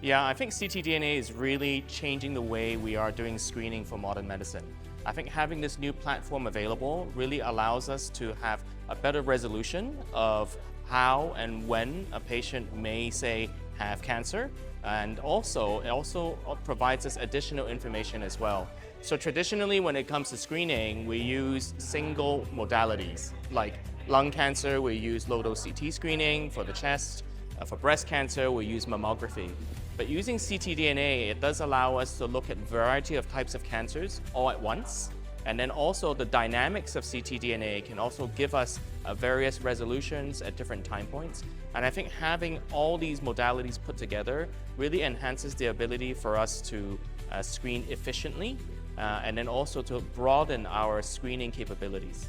Yeah, I think ctDNA is really changing the way we are doing screening for modern medicine. I think having this new platform available really allows us to have a better resolution of how and when a patient may, say, have cancer. And also, it also provides us additional information as well. So traditionally, when it comes to screening, we use single modalities. Like lung cancer, we use low-dose CT screening. For the chest, for breast cancer, we use mammography. But using ctDNA, it does allow us to look at a variety of types of cancers all at once. And then also the dynamics of ctDNA can also give us various resolutions at different time points. And I think having all these modalities put together really enhances the ability for us to screen efficiently and then also to broaden our screening capabilities.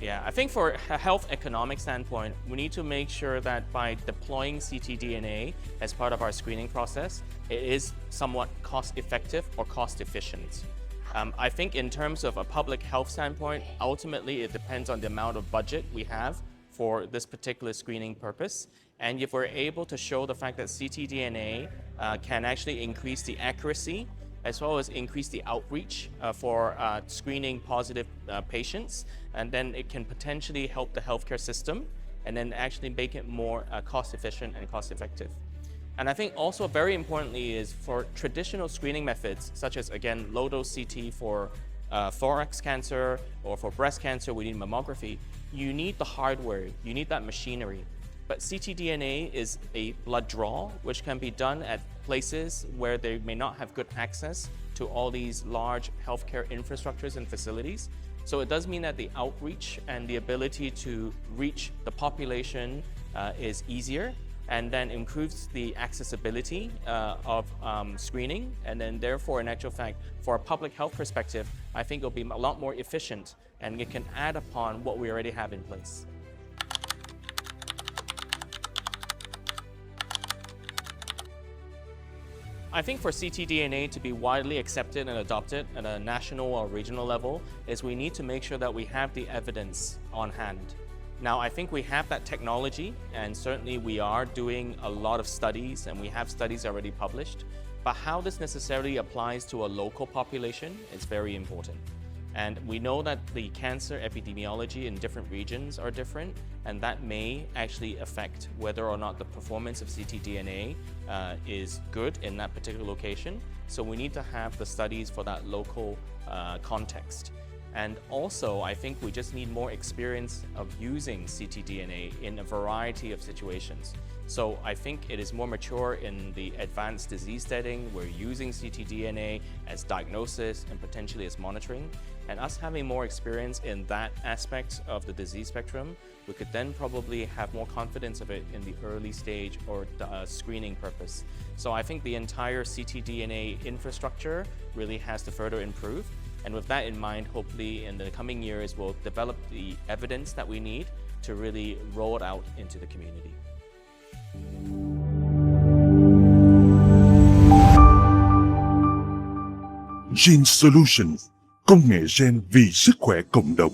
Yeah, I think for a health economic standpoint, we need to make sure that by deploying ctDNA as part of our screening process, it is somewhat cost effective or cost efficient. I think in terms of a public health standpoint, ultimately it depends on the amount of budget we have for this particular screening purpose. And if we're able to show the fact that ctDNA can actually increase the accuracy as well as increase the outreach for screening positive patients, and then it can potentially help the healthcare system and then actually make it more cost efficient and cost effective. And I think also very importantly is for traditional screening methods, such as, again, low-dose CT for thorax cancer or for breast cancer, we need mammography. You need the hardware, you need that machinery. But ctDNA is a blood draw, which can be done at places where they may not have good access to all these large healthcare infrastructures and facilities. So it does mean that the outreach and the ability to reach the population is easier, and then improves the accessibility of screening. And then therefore, in actual fact, for a public health perspective, I think it'll be a lot more efficient and it can add upon what we already have in place. I think for ctDNA to be widely accepted and adopted at a national or regional level is we need to make sure that we have the evidence on hand. Now, I think we have that technology, and certainly we are doing a lot of studies, and we have studies already published. But how this necessarily applies to a local population is very important. And we know that the cancer epidemiology in different regions are different, and that may actually affect whether or not the performance of ctDNA is good in that particular location. So we need to have the studies for that local context. And also, I think we just need more experience of using ctDNA in a variety of situations. So I think it is more mature in the advanced disease setting. We're using ctDNA as diagnosis and potentially as monitoring. And us having more experience in that aspect of the disease spectrum, we could then probably have more confidence of it in the early stage or screening purpose. So I think the entire ctDNA infrastructure really has to further improve. And with that in mind, hopefully in the coming years, we'll develop the evidence that we need to really roll it out into the community. Gene Solution, công nghệ gen vì sức khỏe cộng đồng.